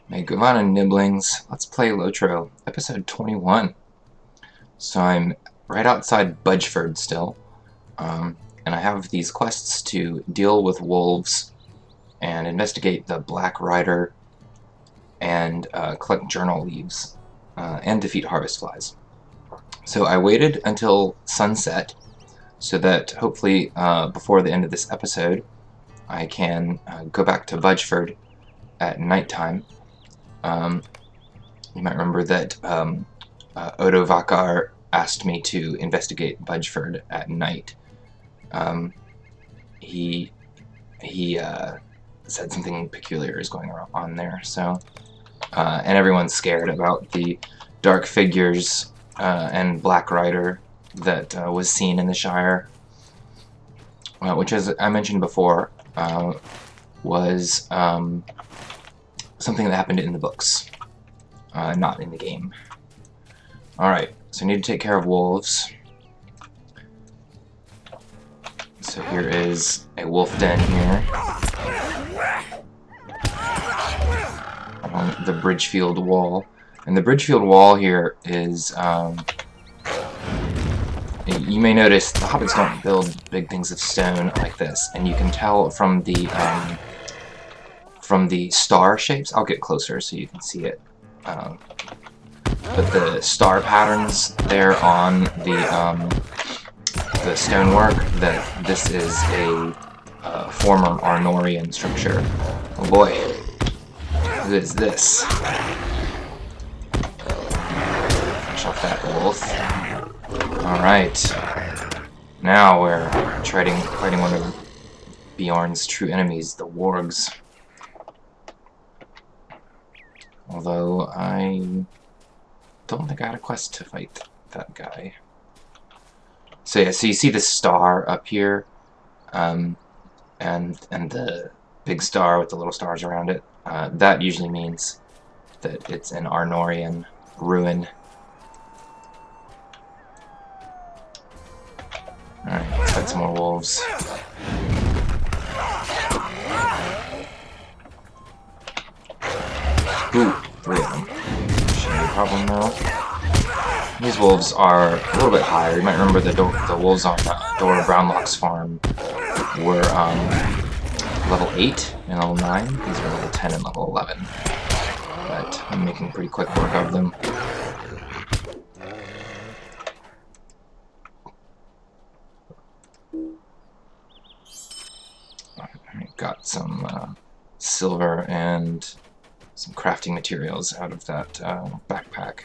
Hey, govannen niblings. Let's play LotRO, episode 21. So I'm right outside Budgeford still, and I have these quests to deal with wolves and investigate the Black Rider and collect journal leaves and defeat harvest flies. So I waited until sunset so that hopefully before the end of this episode I can go back to Budgeford at nighttime. You might remember that Odo Vakar asked me to investigate Budgeford at night. He said something peculiar is going on there, so and everyone's scared about the dark figures and Black Rider that was seen in the Shire, which, as I mentioned before, was something that happened in the books, not in the game. Alright, so I need to take care of wolves. So here is a wolf den here on the Bridgefield wall. And the Bridgefield wall here is, you may notice the hobbits don't build big things of stone like this, and you can tell from the star shapes. I'll get closer so you can see it. But the star patterns there on the stonework, that this is a former Arnorian structure. Oh boy, who is this? Finish off that wolf. Alright, now we're fighting one of Bjorn's true enemies, the wargs. Although I don't think I had a quest to fight that guy. So yeah, so you see the star up here, and the big star with the little stars around it. That usually means that it's an Arnorian ruin. Alright, let's fight some more wolves. Ooh, 3 of them. Shouldn't be a problem though. These wolves are a little bit higher. You might remember the wolves on Dora Brownlock's farm were level 8 and level 9. These are level 10 and level 11. But I'm making pretty quick work of them. I got some silver and some crafting materials out of that backpack.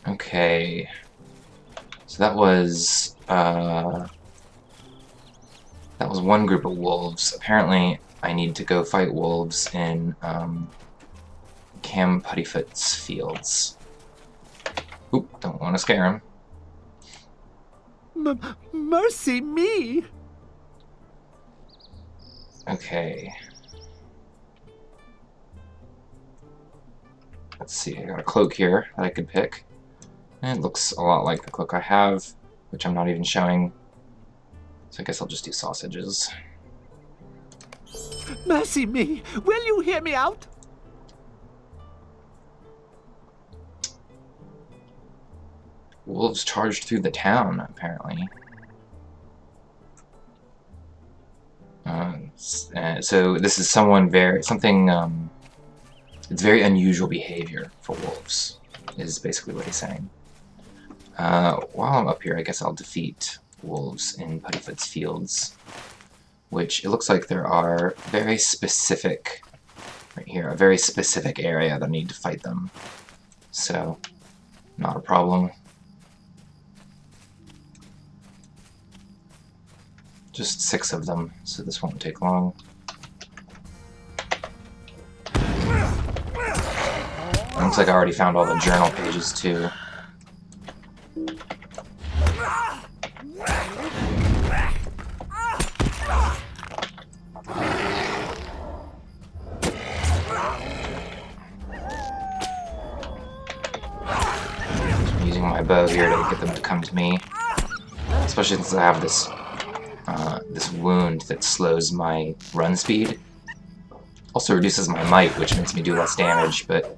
Okay, so that was one group of wolves. Apparently, I need to go fight wolves in Cam Puttyfoot's fields. Oop! Don't want to scare him. Mercy me! Okay. Let's see, I got a cloak here that I could pick. And it looks a lot like the cloak I have, which I'm not even showing. So I guess I'll just do sausages. Mercy me! Will you hear me out? Wolves charged through the town, apparently. So this is it's very unusual behavior for wolves, is basically what he's saying. While I'm up here, I guess I'll defeat wolves in Puttyfoot's fields, which it looks like there are very specific, right here, a very specific area that I need to fight them. So, not a problem. Just 6 of them, so this won't take long. Looks like I already found all the journal pages too. I'm using my bow here to get them to come to me, especially since I have this this wound that slows my run speed. Also reduces my might, which makes me do less damage, but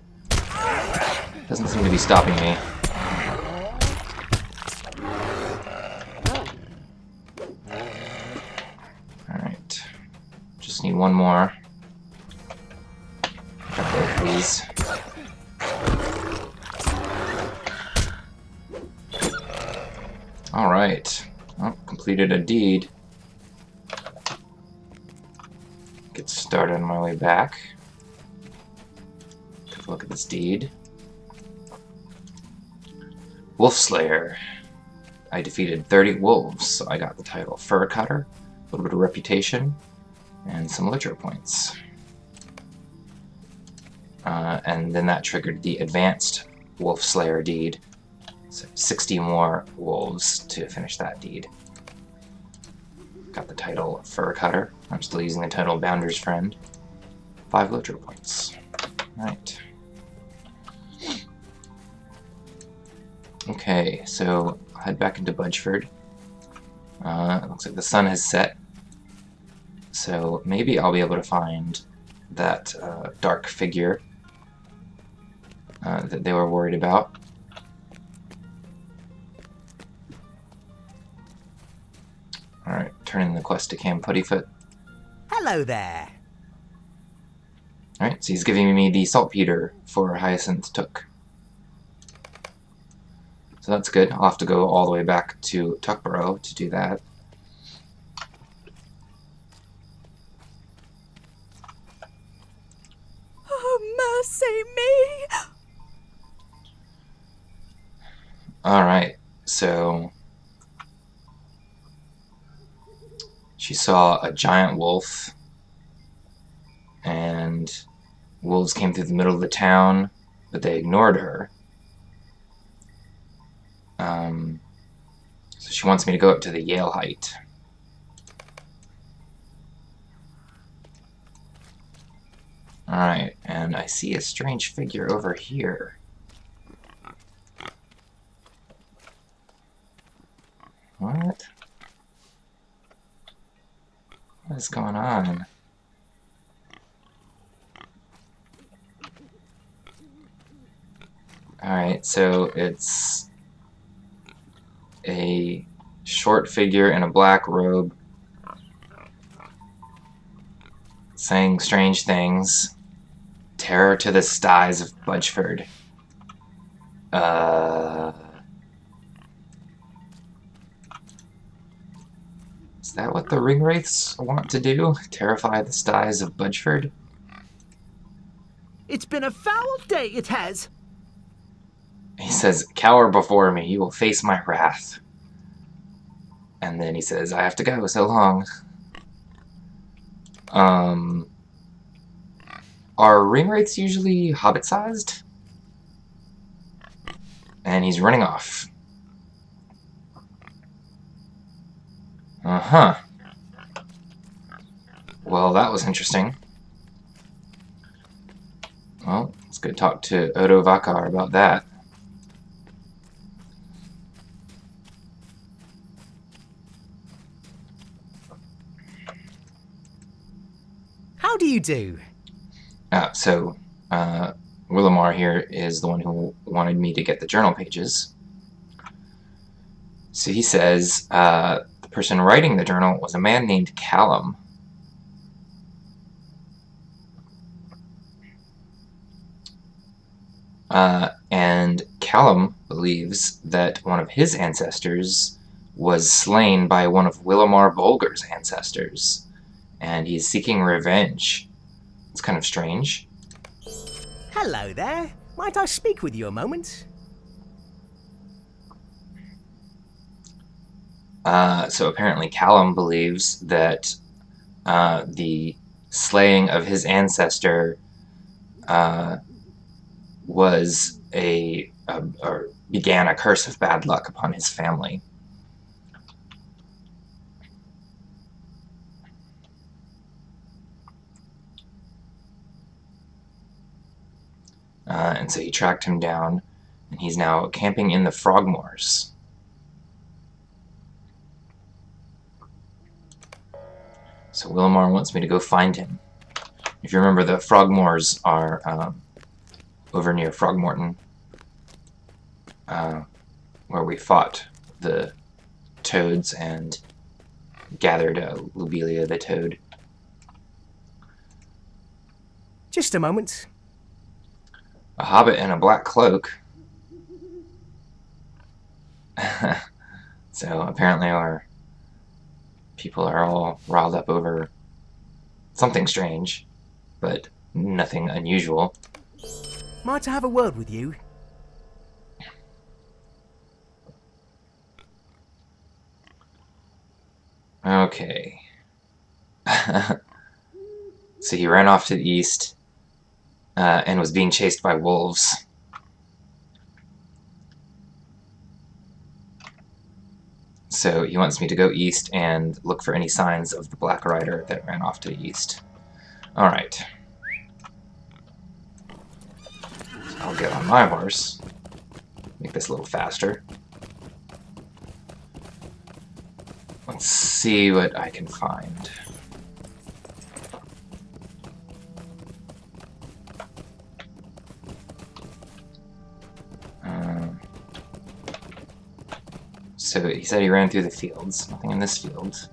doesn't seem to be stopping me. Alright. Just need one more. Got both of these. Alright. Well, completed a deed. Get started on my way back. Take a look at this deed. Wolf Slayer. I defeated 30 wolves, so I got the title Fur Cutter, a little bit of reputation, and some LotRO points. And then that triggered the Advanced Wolf Slayer deed. So 60 more wolves to finish that deed. Got the title Fur Cutter. I'm still using the title Bounder's Friend. 5 LotRO points. Right. Okay, so I'll head back into Budgeford. It looks like the sun has set. So maybe I'll be able to find that dark figure that they were worried about. Alright, turning the quest to Cam Puttyfoot. Hello there. Alright, so he's giving me the saltpeter for Hyacinth Took. So that's good. I'll have to go all the way back to Tuckborough to do that. Oh, mercy me! Alright, so she saw a giant wolf, and wolves came through the middle of the town, but they ignored her. So she wants me to go up to the Yale height. Alright, and I see a strange figure over here. What? What is going on? Alright, so it's a short figure in a black robe saying strange things. Terror to the sties of Budgeford. Is that what the Ringwraiths want to do? Terrify the sties of Budgeford? It's been a foul day, it has. He says, "Cower before me, you will face my wrath." And then he says, "I have to go, so long." Are Ringwraiths usually hobbit-sized? And he's running off. Uh-huh. Well, that was interesting. Well, let's go talk to Odo Vakar about that. How do you do? So, Willamar here is the one who wanted me to get the journal pages. So he says, the person writing the journal was a man named Callum. And Callum believes that one of his ancestors was slain by one of Willamar Bolger's ancestors, and he's seeking revenge. It's kind of strange. Hello there. Might I speak with you a moment? So apparently Callum believes that the slaying of his ancestor was or began a curse of bad luck upon his family. And so he tracked him down, and he's now camping in the Frogmoors. So Willamar wants me to go find him. If you remember, the Frogmoors are over near Frogmorton, where we fought the toads and gathered Lobelia the toad. Just a moment. A hobbit in a black cloak. So apparently our people are all riled up over something strange, but nothing unusual. Might I have a word with you? Okay. So he ran off to the east and was being chased by wolves. So he wants me to go east and look for any signs of the Black Rider that ran off to the east. Alright. So I'll get on my horse. Make this a little faster. Let's see what I can find. So he said he ran through the fields. Nothing in this field.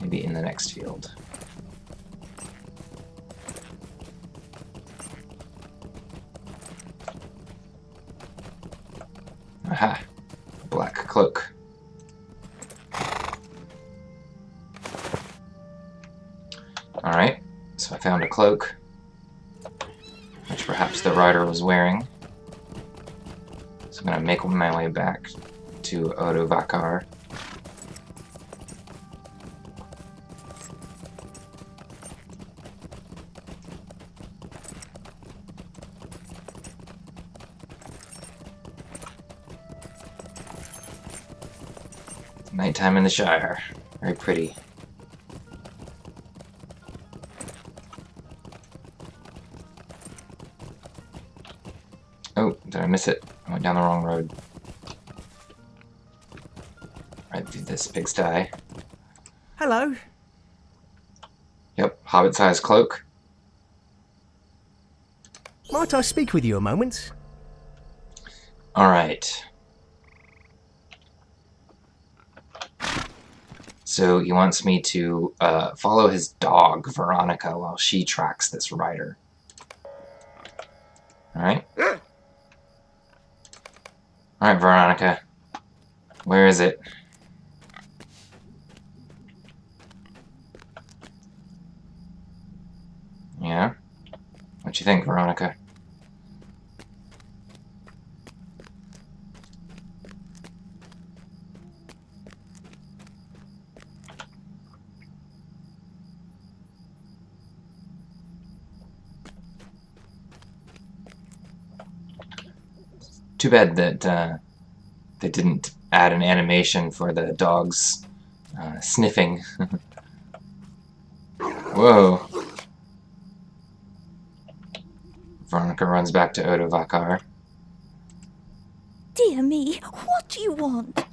Maybe in the next field. Aha! A black cloak. Alright, so I found a cloak, which perhaps the rider was wearing. So I'm going to make my way back to Odovakar. Nighttime in the Shire. Very pretty. Oh, did I miss it? I went down the wrong road. Right through this pigsty. Hello. Yep, hobbit-sized cloak. Might I speak with you a moment? Alright. So he wants me to follow his dog, Veronica, while she tracks this rider. Alright? Alright, Veronica. Where is it? Yeah? What you think, Veronica? Too bad that they didn't add an animation for the dogs sniffing. Whoa. Veronica runs back to Odovakar. Dear me, what do you want?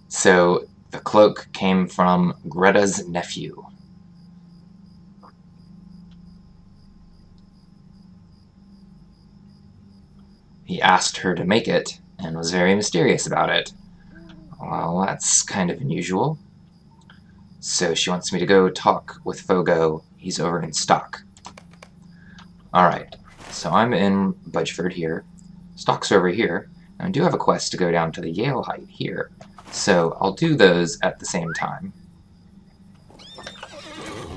So, the cloak came from Greta's nephew. He asked her to make it, and was very mysterious about it. Well, that's kind of unusual. So she wants me to go talk with Fogo. He's over in Stock. Alright, so I'm in Budgeford here. Stock's over here. And I do have a quest to go down to the Yale Height here. So I'll do those at the same time.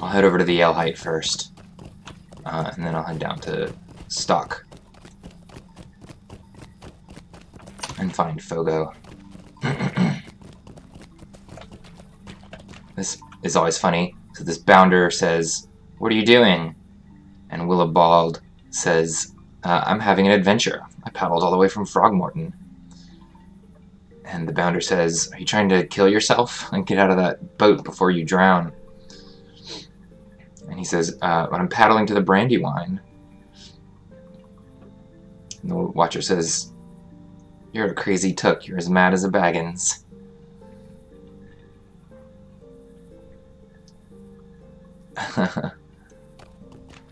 I'll head over to the Yale Height first. And then I'll head down to Stock. And find Fogo. This is always funny. So this bounder says, "What are you doing?" And Willibald says, "I'm having an adventure. I paddled all the way from Frogmorton." And the bounder says, "Are you trying to kill yourself and get out of that boat before you drown?" And he says, "But I'm paddling to the Brandywine." And the watcher says, "You're a crazy took. You're as mad as a Baggins."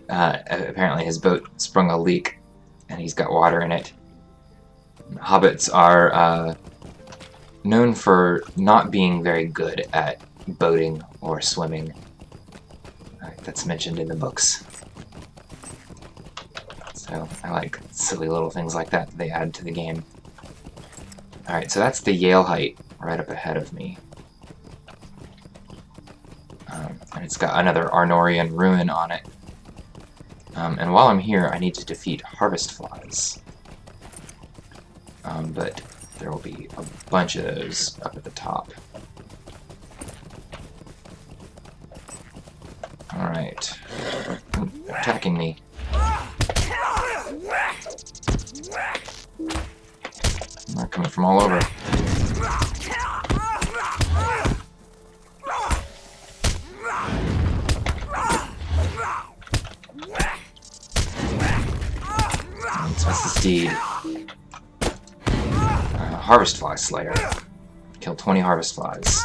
Apparently his boat sprung a leak, and he's got water in it. Hobbits are known for not being very good at boating or swimming. That's mentioned in the books. So I like silly little things like that they add to the game. Alright, so that's the Yale height right up ahead of me. And it's got another Arnorian ruin on it. And while I'm here, I need to defeat harvest flies. But there will be a bunch of those up at the top. Alright. They're attacking me. They're coming from all over. Let's miss the steed. Harvest fly slayer. Kill 20 harvest flies.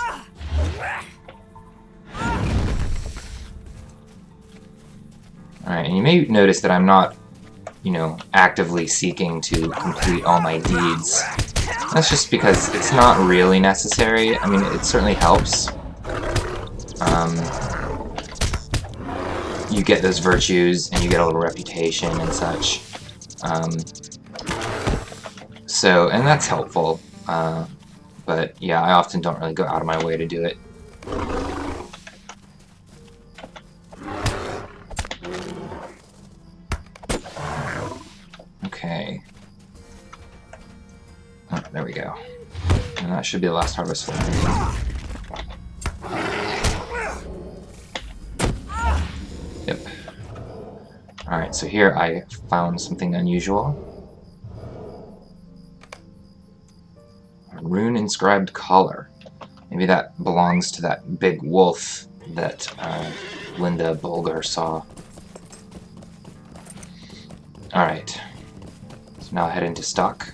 Alright, and you may notice that I'm not, actively seeking to complete all my deeds. That's just because it's not really necessary. I mean, it certainly helps. You get those virtues, and you get a little reputation and such. And that's helpful. But yeah, I often don't really go out of my way to do it. Okay. Oh, there we go. And that should be the last harvest fly. Yep. Alright, so here I found something unusual. A rune-inscribed collar. Maybe that belongs to that big wolf that Linda Bulgar saw. Alright. So now I head into stock.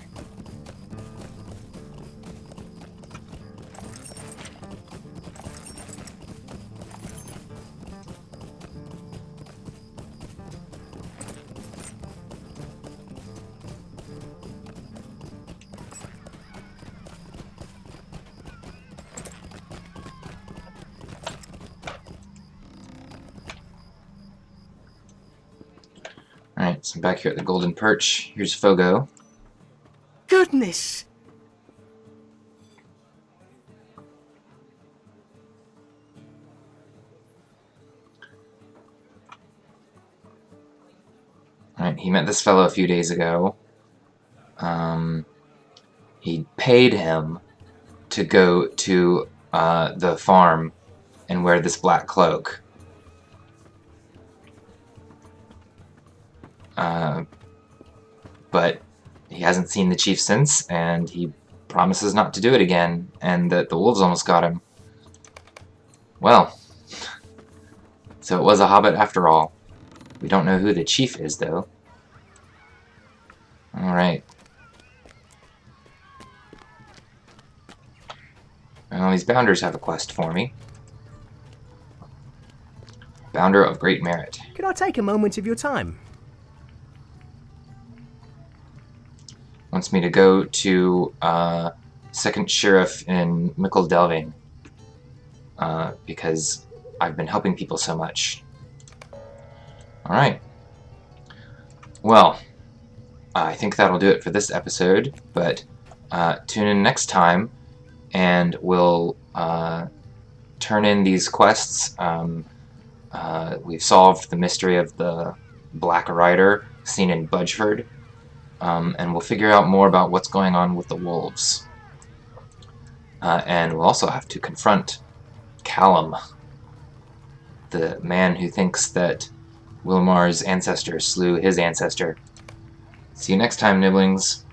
Alright, so I'm back here at the Golden Perch. Here's Fogo. Goodness! Alright, he met this fellow a few days ago. He paid him to go to the farm and wear this black cloak. But he hasn't seen the chief since, and he promises not to do it again, and that the wolves almost got him. Well, so it was a hobbit after all. We don't know who the chief is, though. Alright. Well, these bounders have a quest for me. Bounder of great merit. Could I take a moment of your time? Wants me to go to second sheriff in Mickledelving because I've been helping people so much. Alright. Well, I think that'll do it for this episode, but tune in next time and we'll turn in these quests. We've solved the mystery of the Black Rider seen in Budgeford. And we'll figure out more about what's going on with the wolves. And we'll also have to confront Callum, the man who thinks that Wilmar's ancestor slew his ancestor. See you next time, Niblings.